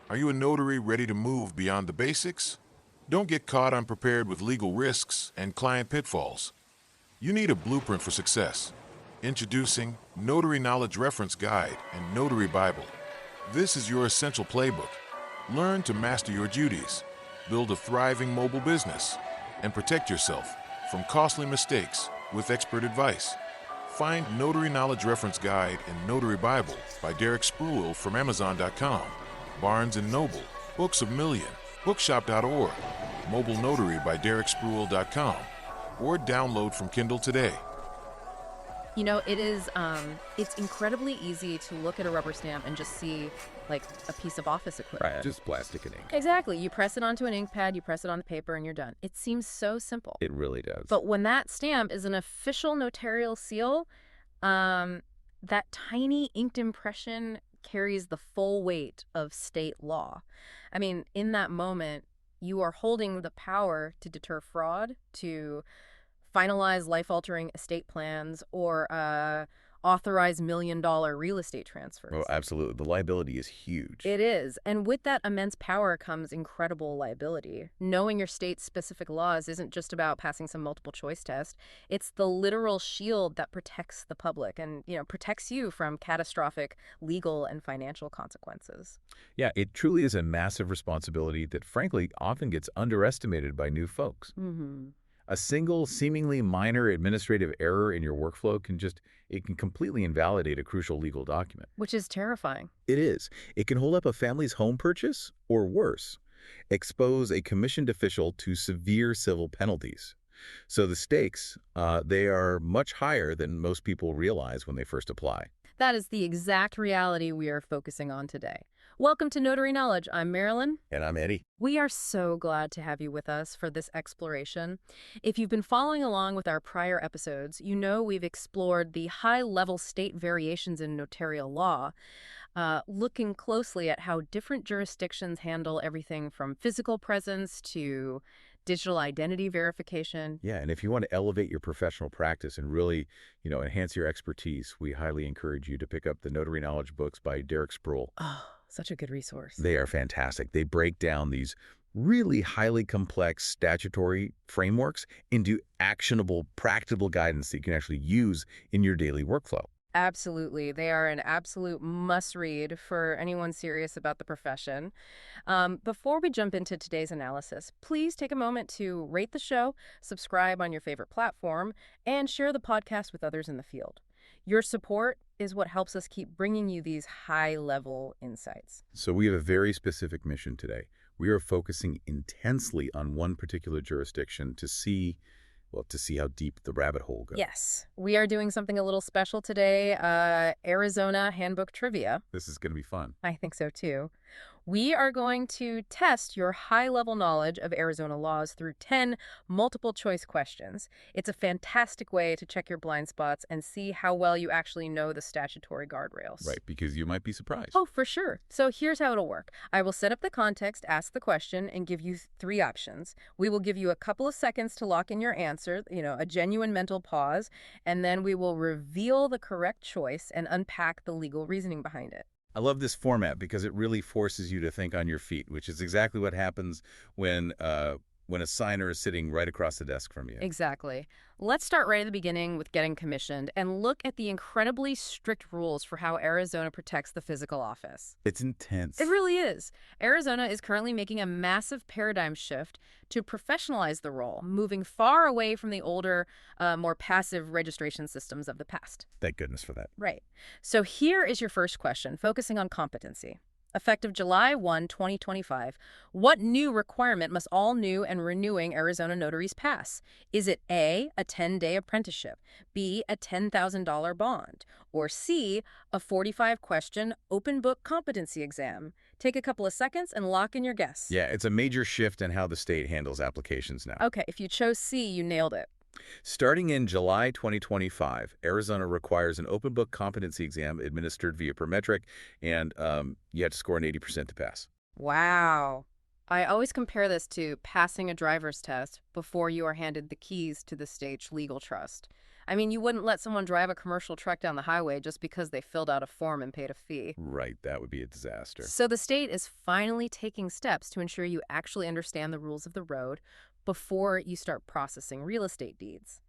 Are you a notary ready to move beyond the basics? Don't get caught unprepared with legal risks and client pitfalls. You need a blueprint for success. Introducing Notary Knowledge Reference Guide and Notary Bible. This is your essential playbook. Learn to master your duties, build a thriving mobile business, and protect yourself from costly mistakes with expert advice. Find Notary Knowledge Reference Guide and Notary Bible by Derek Spruill from Amazon.com, Barnes & Noble, Books of Million, Bookshop.org, Mobile Notary by DerekSpruill.com, or download from Kindle today. You know, it's incredibly easy to look at a rubber stamp and just see, like, a piece of office equipment. Right, just plastic and ink. Exactly. You press it onto an ink pad, you press it on the paper, and you're done. It seems so simple. It really does. But when that stamp is an official notarial seal, that tiny inked impression carries the full weight of state law. I mean, in that moment, you are holding the power to deter fraud, to finalize life-altering estate plans, or authorize million-dollar real estate transfers. Oh, absolutely. The liability is huge. It is. And with that immense power comes incredible liability. Knowing your state's specific laws isn't just about passing some multiple choice test. It's the literal shield that protects the public and, protects you from catastrophic legal and financial consequences. Yeah, it truly is a massive responsibility that, frankly, often gets underestimated by new folks. Mm-hmm. A single, seemingly minor administrative error in your workflow can completely invalidate a crucial legal document. Which is terrifying. It is. It can hold up a family's home purchase, or worse, expose a commissioned official to severe civil penalties. So the stakes, they are much higher than most people realize when they first apply. That is the exact reality we are focusing on today. Welcome to Notary Knowledge. I'm Marylyn. And I'm Eddie. We are so glad to have you with us for this exploration. If you've been following along with our prior episodes, you know we've explored the high-level state variations in notarial law, looking closely at how different jurisdictions handle everything from physical presence to digital identity verification. Yeah, and if you want to elevate your professional practice and really, enhance your expertise, we highly encourage you to pick up the Notary Knowledge books by Derek Spruill. Oh, such a good resource. They are fantastic. They break down these really highly complex statutory frameworks into actionable, practical guidance that you can actually use in your daily workflow. Absolutely. They are an absolute must-read for anyone serious about the profession. Before we jump into today's analysis, please take a moment to rate the show, subscribe on your favorite platform, and share the podcast with others in the field. Your support is what helps us keep bringing you these high-level insights. So we have a very specific mission today. We are focusing intensely on one particular jurisdiction to see how deep the rabbit hole goes. Yes, we are doing something a little special today, Arizona Handbook Trivia. This is going to be fun. I think so, too. We are going to test your high-level knowledge of Arizona laws through 10 multiple-choice questions. It's a fantastic way to check your blind spots and see how well you actually know the statutory guardrails. Right, because you might be surprised. Oh, for sure. So here's how it'll work. I will set up the context, ask the question, and give you 3 options. We will give you a couple of seconds to lock in your answer, a genuine mental pause, and then we will reveal the correct choice and unpack the legal reasoning behind it. I love this format because it really forces you to think on your feet, which is exactly what happens when a signer is sitting right across the desk from you. Exactly. Let's start right at the beginning with getting commissioned and look at the incredibly strict rules for how Arizona protects the physical office. It's intense. It really is. Arizona is currently making a massive paradigm shift to professionalize the role, moving far away from the older, more passive registration systems of the past. Thank goodness for that. Right. So here is your first question, focusing on competency. Effective July 1, 2025, what new requirement must all new and renewing Arizona notaries pass? Is it A, a 10-day apprenticeship, B, a $10,000 bond, or C, a 45-question open book competency exam? Take a couple of seconds and lock in your guess. Yeah, it's a major shift in how the state handles applications now. Okay, if you chose C, you nailed it. Starting in July 2025, Arizona requires an open book competency exam administered via Prometric, and you have to score an 80% to pass. Wow. I always compare this to passing a driver's test before you are handed the keys to the state's legal trust. I mean, you wouldn't let someone drive a commercial truck down the highway just because they filled out a form and paid a fee. Right, that would be a disaster. So the state is finally taking steps to ensure you actually understand the rules of the road before you start processing real estate deeds.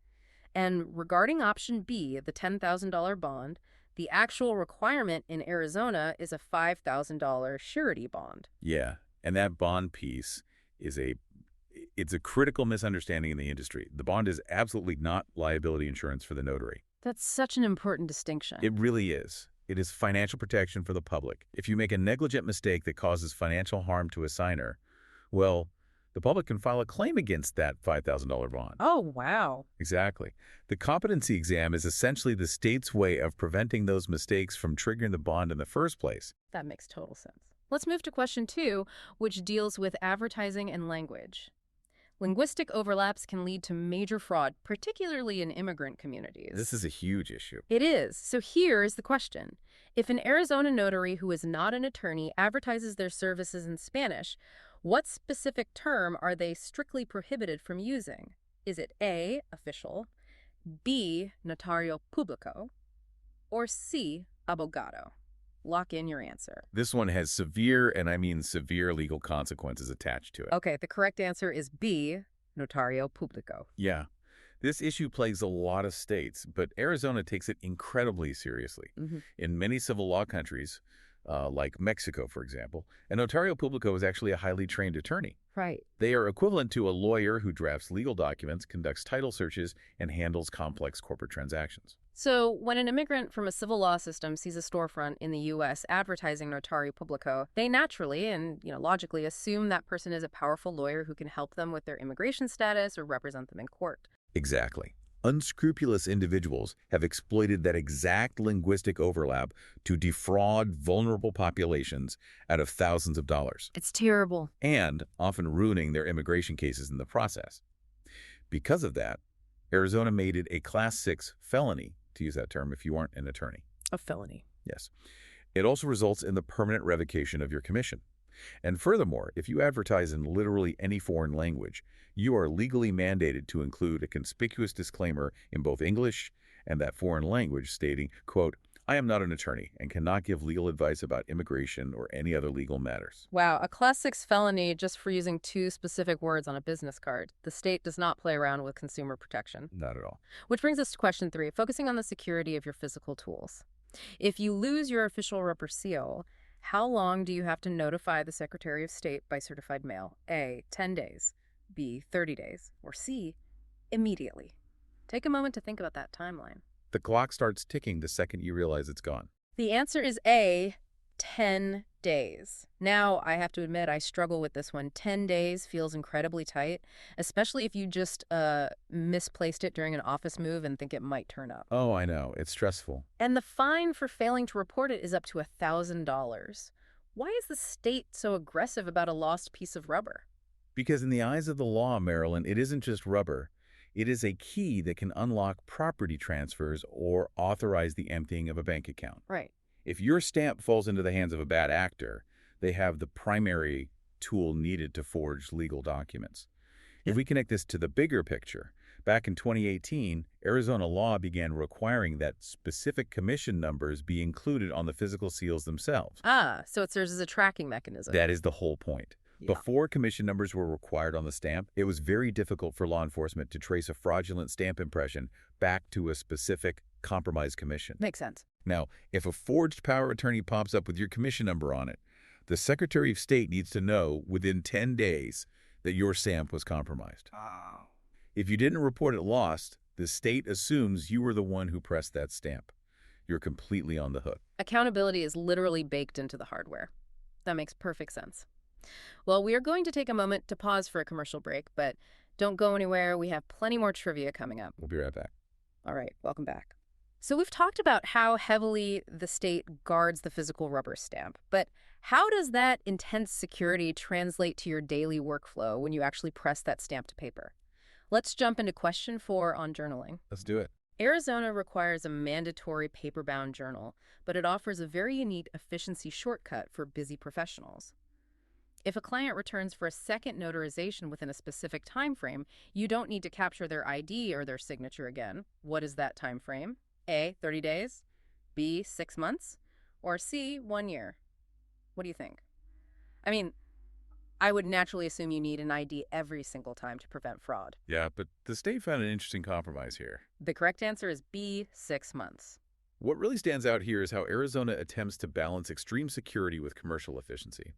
And regarding option B, the $10,000 bond, the actual requirement in Arizona is a $5,000 surety bond. Yeah, and that bond piece is it's a critical misunderstanding in the industry. The bond is absolutely not liability insurance for the notary. That's such an important distinction. It really is. It is financial protection for the public. If you make a negligent mistake that causes financial harm to a signer, well, the public can file a claim against that $5,000 bond. Oh, wow. Exactly. The competency exam is essentially the state's way of preventing those mistakes from triggering the bond in the first place. That makes total sense. Let's move to question 2, which deals with advertising and language. Linguistic overlaps can lead to major fraud, particularly in immigrant communities. This is a huge issue. It is. So here is the question. If an Arizona notary who is not an attorney advertises their services in Spanish, what specific term are they strictly prohibited from using? Is it A, official, B, notario publico, or C, abogado? Lock in your answer. This one has severe, and I mean severe, legal consequences attached to it. Okay, the correct answer is B, notario publico. Yeah. This issue plagues a lot of states, but Arizona takes it incredibly seriously. In many civil law countries, like Mexico, for example, a notario publico is actually a highly trained attorney. Right. They are equivalent to a lawyer who drafts legal documents, conducts title searches, and handles complex corporate transactions. So when an immigrant from a civil law system sees a storefront in the U.S. advertising notario publico, they naturally and logically assume that person is a powerful lawyer who can help them with their immigration status or represent them in court. Exactly. Unscrupulous individuals have exploited that exact linguistic overlap to defraud vulnerable populations out of thousands of dollars. It's terrible. And often ruining their immigration cases in the process. Because of that, Arizona made it a Class 6 felony, to use that term, if you aren't an attorney. A felony. Yes. It also results in the permanent revocation of your commission. And furthermore, if you advertise in literally any foreign language, you are legally mandated to include a conspicuous disclaimer in both English and that foreign language stating, quote, I am not an attorney and cannot give legal advice about immigration or any other legal matters. Wow, a Class 6 felony just for using 2 specific words on a business card. The state does not play around with consumer protection. Not at all. Which brings us to question 3, focusing on the security of your physical tools. If you lose your official rubber seal, how long do you have to notify the Secretary of State by certified mail? A, 10 days, B, 30 days, or C, immediately? Take a moment to think about that timeline. The clock starts ticking the second you realize it's gone. The answer is A, 10 days. Now, I have to admit, I struggle with this one. 10 days feels incredibly tight, especially if you just misplaced it during an office move and think it might turn up. Oh, I know. It's stressful. And the fine for failing to report it is up to $1,000. Why is the state so aggressive about a lost piece of rubber? Because in the eyes of the law, Marylyn, it isn't just rubber. It is a key that can unlock property transfers or authorize the emptying of a bank account. Right. If your stamp falls into the hands of a bad actor, they have the primary tool needed to forge legal documents. If we connect this to the bigger picture, back in 2018, Arizona law began requiring that specific commission numbers be included on the physical seals themselves. Ah, so it serves as a tracking mechanism. That is the whole point. Yeah. Before commission numbers were required on the stamp, it was very difficult for law enforcement to trace a fraudulent stamp impression back to a specific compromised commission. Makes sense. Now, if a forged power of attorney pops up with your commission number on it, the Secretary of State needs to know within 10 days that your stamp was compromised. Oh. If you didn't report it lost, the state assumes you were the one who pressed that stamp. You're completely on the hook. Accountability is literally baked into the hardware. That makes perfect sense. Well, we are going to take a moment to pause for a commercial break, but don't go anywhere. We have plenty more trivia coming up. We'll be right back. All right, welcome back. So we've talked about how heavily the state guards the physical rubber stamp, but how does that intense security translate to your daily workflow when you actually press that stamp to paper? Let's jump into question 4 on journaling. Let's do it. Arizona requires a mandatory paper-bound journal, but it offers a very unique efficiency shortcut for busy professionals. If a client returns for a second notarization within a specific time frame, you don't need to capture their ID or their signature again. What is that time frame? A, 30 days, B, 6 months, or C, 1 year? What do you think? I mean, I would naturally assume you need an ID every single time to prevent fraud. Yeah, but the state found an interesting compromise here. The correct answer is B, 6 months. What really stands out here is how Arizona attempts to balance extreme security with commercial efficiency.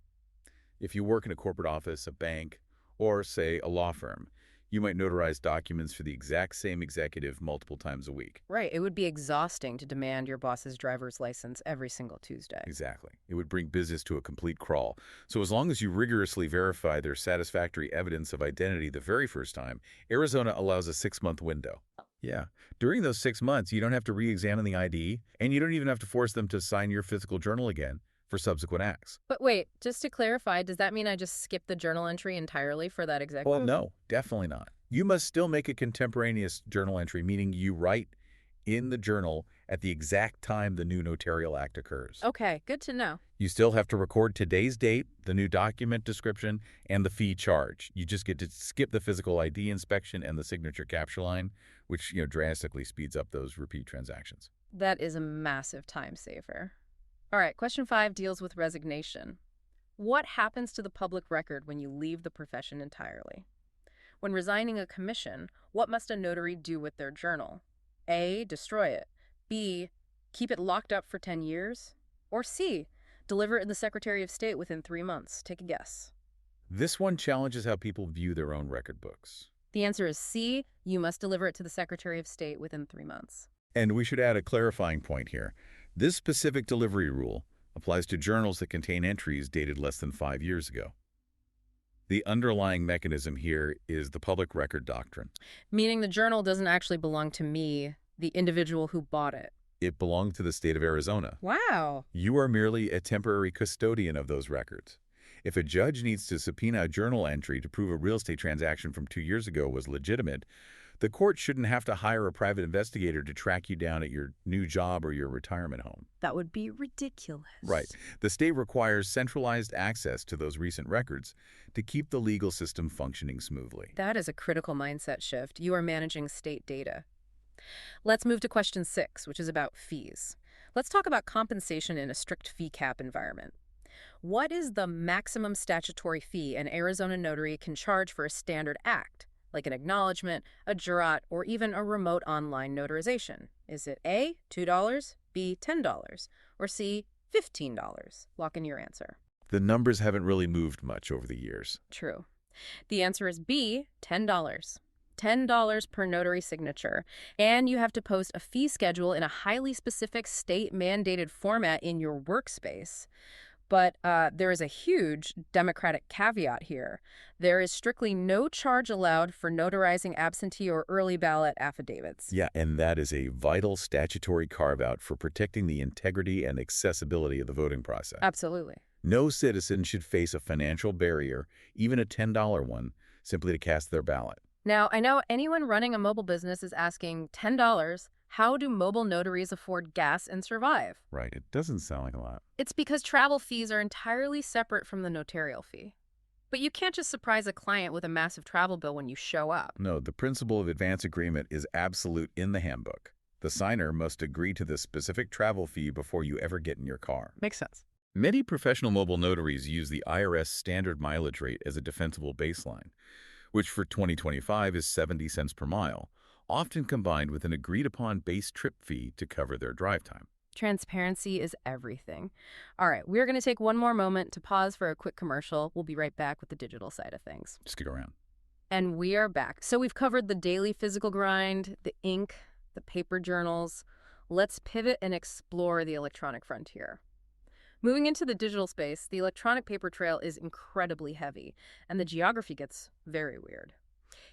If you work in a corporate office, a bank, or, say, a law firm, you might notarize documents for the exact same executive multiple times a week. Right. It would be exhausting to demand your boss's driver's license every single Tuesday. Exactly. It would bring business to a complete crawl. So as long as you rigorously verify their satisfactory evidence of identity the very first time, Arizona allows a 6-month window. Yeah. During those 6 months, you don't have to re-examine the ID, and you don't even have to force them to sign your physical journal again for subsequent acts. But wait, just to clarify, does that mean I just skip the journal entry entirely for that executive? Well, no, definitely not. You must still make a contemporaneous journal entry, meaning you write in the journal at the exact time the new notarial act occurs. Okay, good to know. You still have to record today's date, the new document description, and the fee charge. You just get to skip the physical ID inspection and the signature capture line, which drastically speeds up those repeat transactions. That is a massive time saver. All right, question 5 deals with resignation. What happens to the public record when you leave the profession entirely? When resigning a commission, what must a notary do with their journal? A, destroy it. B, keep it locked up for 10 years. Or C, deliver it to the Secretary of State within 3 months. Take a guess. This one challenges how people view their own record books. The answer is C, you must deliver it to the Secretary of State within 3 months. And we should add a clarifying point here. This specific delivery rule applies to journals that contain entries dated less than 5 years ago. The underlying mechanism here is the public record doctrine. Meaning the journal doesn't actually belong to me, the individual who bought it. It belonged to the state of Arizona. Wow. You are merely a temporary custodian of those records. If a judge needs to subpoena a journal entry to prove a real estate transaction from 2 years ago was legitimate, the court shouldn't have to hire a private investigator to track you down at your new job or your retirement home. That would be ridiculous. Right. The state requires centralized access to those recent records to keep the legal system functioning smoothly. That is a critical mindset shift. You are managing state data. Let's move to question 6, which is about fees. Let's talk about compensation in a strict fee cap environment. What is the maximum statutory fee an Arizona notary can charge for a standard act, like an acknowledgement, a jurat, or even a remote online notarization? Is it A, $2, B, $10, or C, $15? Lock in your answer. The numbers haven't really moved much over the years. True. The answer is B, $10. $10 per notary signature, and you have to post a fee schedule in a highly specific state-mandated format in your workspace. But there is a huge democratic caveat here. There is strictly no charge allowed for notarizing absentee or early ballot affidavits. Yeah, and that is a vital statutory carve-out for protecting the integrity and accessibility of the voting process. Absolutely. No citizen should face a financial barrier, even a $10 one, simply to cast their ballot. Now, I know anyone running a mobile business is asking, $10, how do mobile notaries afford gas and survive? Right, it doesn't sound like a lot. It's because travel fees are entirely separate from the notarial fee. But you can't just surprise a client with a massive travel bill when you show up. No, the principle of advance agreement is absolute in the handbook. The signer must agree to the specific travel fee before you ever get in your car. Makes sense. Many professional mobile notaries use the IRS standard mileage rate as a defensible baseline, which for 2025 is 70 cents per mile, often combined with an agreed-upon base trip fee to cover their drive time. Transparency is everything. All right, we're going to take one more moment to pause for a quick commercial. We'll be right back with the digital side of things. Stick around. And we are back. So we've covered the daily physical grind, the ink, the paper journals. Let's pivot and explore the electronic frontier. Moving into the digital space, the electronic paper trail is incredibly heavy, and the geography gets very weird.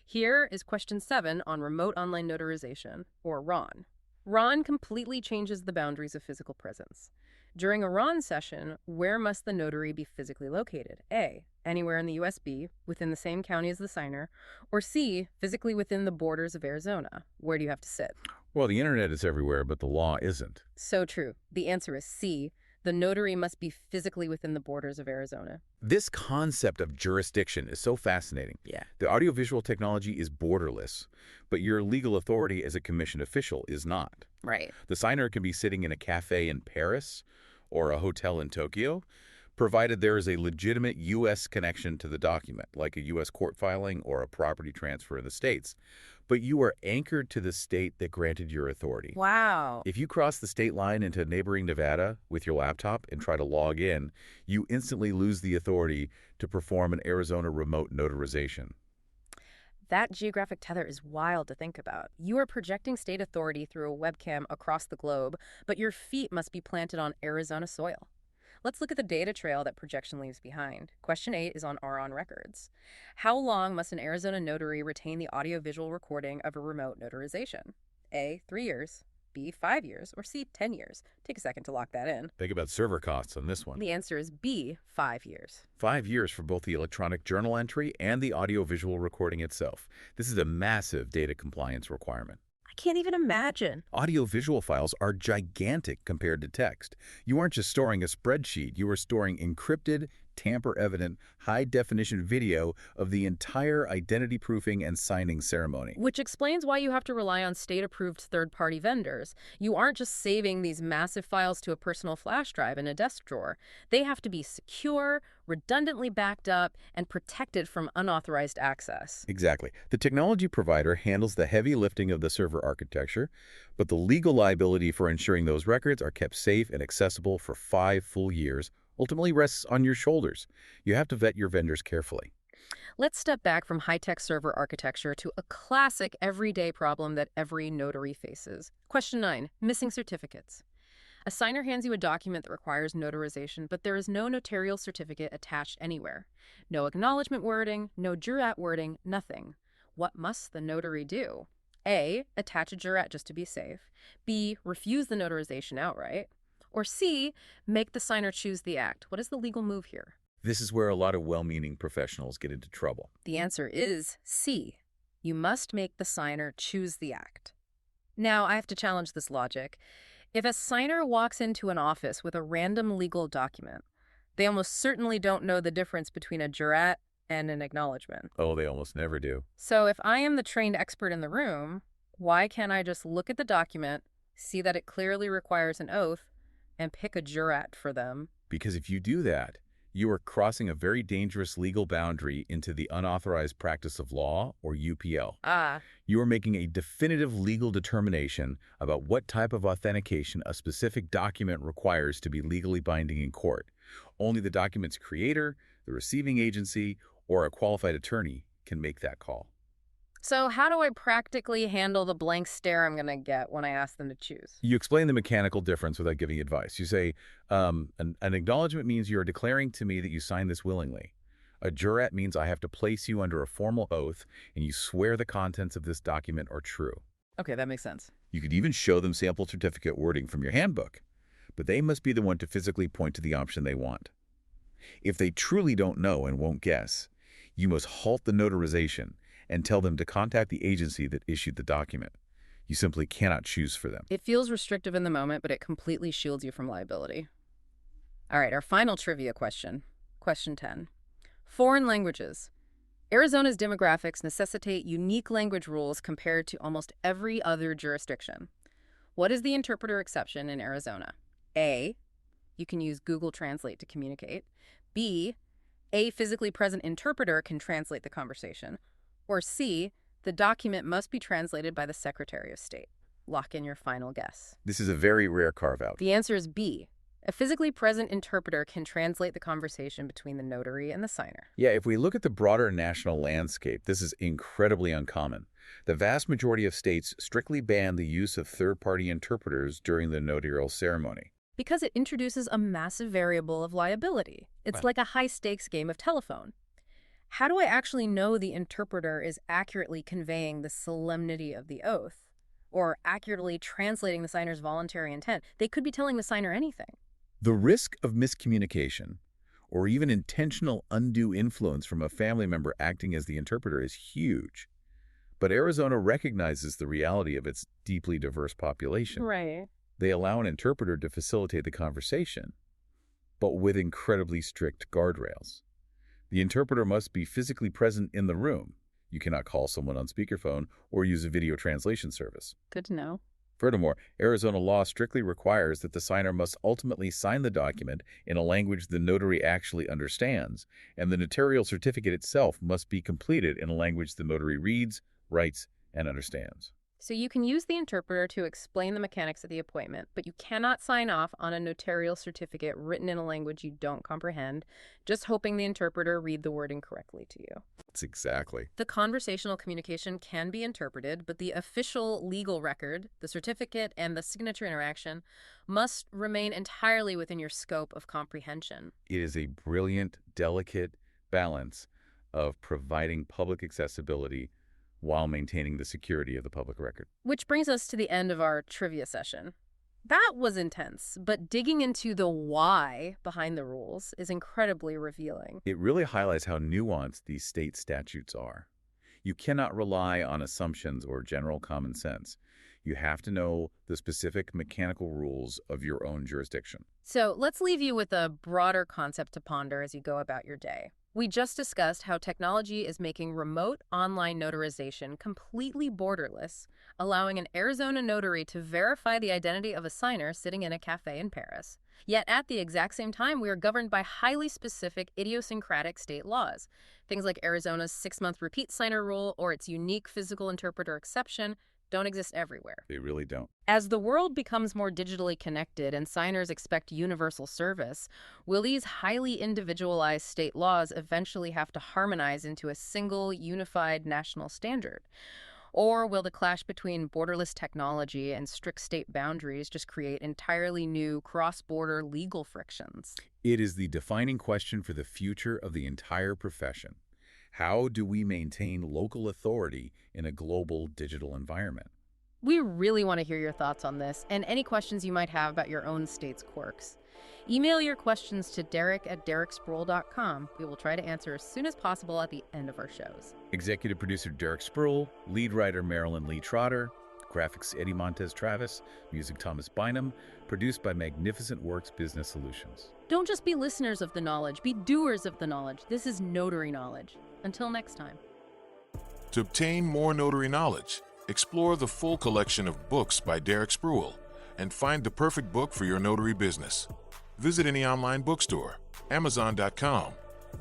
Here is question 7 on remote online notarization, or RON. RON completely changes the boundaries of physical presence. During a RON session, where must the notary be physically located? A, anywhere in the U.S. B, within the same county as the signer, or C, physically within the borders of Arizona. Where do you have to sit? Well, the internet is everywhere, but the law isn't. So true. The answer is C. The notary must be physically within the borders of Arizona. This concept of jurisdiction is so fascinating. Yeah. The audiovisual technology is borderless, but your legal authority as a commissioned official is not. Right. The signer can be sitting in a cafe in Paris or a hotel in Tokyo, provided there is a legitimate U.S. connection to the document, like a U.S. court filing or a property transfer in the States. But you are anchored to the state that granted your authority. Wow. If you cross the state line into neighboring Nevada with your laptop and try to log in, you instantly lose the authority to perform an Arizona remote notarization. That geographic tether is wild to think about. You are projecting state authority through a webcam across the globe, but your feet must be planted on Arizona soil. Let's look at the data trail that projection leaves behind. Question 8 is on our on records. How long must an Arizona notary retain the audiovisual recording of a remote notarization? A, 3 years, B, 5 years, or C, 10 years? Take a second to lock that in. Think about server costs on this one. The answer is B, 5 years. 5 years for both the electronic journal entry and the audiovisual recording itself. This is a massive data compliance requirement. I can't even imagine. Audiovisual files are gigantic compared to text. You aren't just storing a spreadsheet, you are storing encrypted, tamper-evident, high-definition video of the entire identity proofing and signing ceremony. Which explains why you have to rely on state-approved third-party vendors. You aren't just saving these massive files to a personal flash drive in a desk drawer. They have to be secure, redundantly backed up, and protected from unauthorized access. Exactly. The technology provider handles the heavy lifting of the server architecture, but the legal liability for ensuring those records are kept safe and accessible for 5 full years ultimately rests on your shoulders. You have to vet your vendors carefully. Let's step back from high-tech server architecture to a classic everyday problem that every notary faces. Question 9, missing certificates. A signer hands you a document that requires notarization, but there is no notarial certificate attached anywhere. No acknowledgement wording, no jurat wording, nothing. What must the notary do? A, attach a jurat just to be safe. B, refuse the notarization outright. Or C, make the signer choose the act. What is the legal move here? This is where a lot of well-meaning professionals get into trouble. The answer is C. You must make the signer choose the act. Now, I have to challenge this logic. If a signer walks into an office with a random legal document, they almost certainly don't know the difference between a jurat and an acknowledgement. Oh, they almost never do. So if I am the trained expert in the room, why can't I just look at the document, see that it clearly requires an oath, and pick a jurat for them? Because if you do that, you are crossing a very dangerous legal boundary into the unauthorized practice of law, or UPL. You are making a definitive legal determination about what type of authentication a specific document requires to be legally binding in court. Only the document's creator, the receiving agency, or a qualified attorney can make that call. So how do I practically handle the blank stare I'm going to get when I ask them to choose? You explain the mechanical difference without giving advice. You say, an acknowledgement means you are declaring to me that you signed this willingly. A jurat means I have to place you under a formal oath and you swear the contents of this document are true. Okay, that makes sense. You could even show them sample certificate wording from your handbook, but they must be the one to physically point to the option they want. If they truly don't know and won't guess, you must halt the notarization and tell them to contact the agency that issued the document. You simply cannot choose for them. It feels restrictive in the moment, but it completely shields you from liability. All right, our final trivia question. Question 10. Foreign languages. Arizona's demographics necessitate unique language rules compared to almost every other jurisdiction. What is the interpreter exception in Arizona? A, you can use Google Translate to communicate. B, a physically present interpreter can translate the conversation. Or C, the document must be translated by the Secretary of State. Lock in your final guess. This is a very rare carve-out. The answer is B. A physically present interpreter can translate the conversation between the notary and the signer. Yeah, if we look at the broader national landscape, this is incredibly uncommon. The vast majority of states strictly ban the use of third-party interpreters during the notarial ceremony. Because it introduces a massive variable of liability. It's like a high-stakes game of telephone. How do I actually know the interpreter is accurately conveying the solemnity of the oath or accurately translating the signer's voluntary intent? They could be telling the signer anything. The risk of miscommunication or even intentional undue influence from a family member acting as the interpreter is huge. But Arizona recognizes the reality of its deeply diverse population. Right. They allow an interpreter to facilitate the conversation, but with incredibly strict guardrails. The interpreter must be physically present in the room. You cannot call someone on speakerphone or use a video translation service. Good to know. Furthermore, Arizona law strictly requires that the signer must ultimately sign the document in a language the notary actually understands, and the notarial certificate itself must be completed in a language the notary reads, writes, and understands. So you can use the interpreter to explain the mechanics of the appointment, but you cannot sign off on a notarial certificate written in a language you don't comprehend, just hoping the interpreter read the wording correctly to you. That's exactly. The conversational communication can be interpreted, but the official legal record, the certificate, and the signature interaction must remain entirely within your scope of comprehension. It is a brilliant, delicate balance of providing public accessibility while maintaining the security of the public record. Which brings us to the end of our trivia session. That was intense, but digging into the why behind the rules is incredibly revealing. It really highlights how nuanced these state statutes are. You cannot rely on assumptions or general common sense. You have to know the specific mechanical rules of your own jurisdiction. So let's leave you with a broader concept to ponder as you go about your day. We just discussed how technology is making remote online notarization completely borderless, allowing an Arizona notary to verify the identity of a signer sitting in a cafe in Paris. Yet at the exact same time, we are governed by highly specific idiosyncratic state laws. Things like Arizona's 6-month repeat signer rule or its unique physical interpreter exception don't exist everywhere. They really don't. As the world becomes more digitally connected and signers expect universal service, will these highly individualized state laws eventually have to harmonize into a single, unified national standard? Or will the clash between borderless technology and strict state boundaries just create entirely new cross-border legal frictions? It is the defining question for the future of the entire profession. How do we maintain local authority in a global digital environment? We really want to hear your thoughts on this and any questions you might have about your own state's quirks. Email your questions to derek@dereksproul.com. We will try to answer as soon as possible at the end of our shows. Executive producer Derek Sproul, lead writer Marylyn Lee Trotter, graphics Eddie Montes Travis, music Thomas Bynum, produced by Magnificent Works Business Solutions. Don't just be listeners of the knowledge, be doers of the knowledge. This is notary knowledge. Until next time. To obtain more notary knowledge, explore the full collection of books by Derek Sproul and find the perfect book for your notary business. Visit any online bookstore, Amazon.com,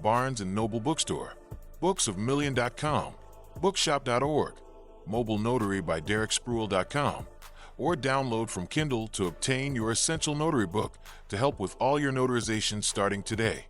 Barnes & Noble Bookstore, booksofmillion.com, bookshop.org, Mobile Notary by DerekSproul.com, or download from Kindle to obtain your essential notary book to help with all your notarization starting today.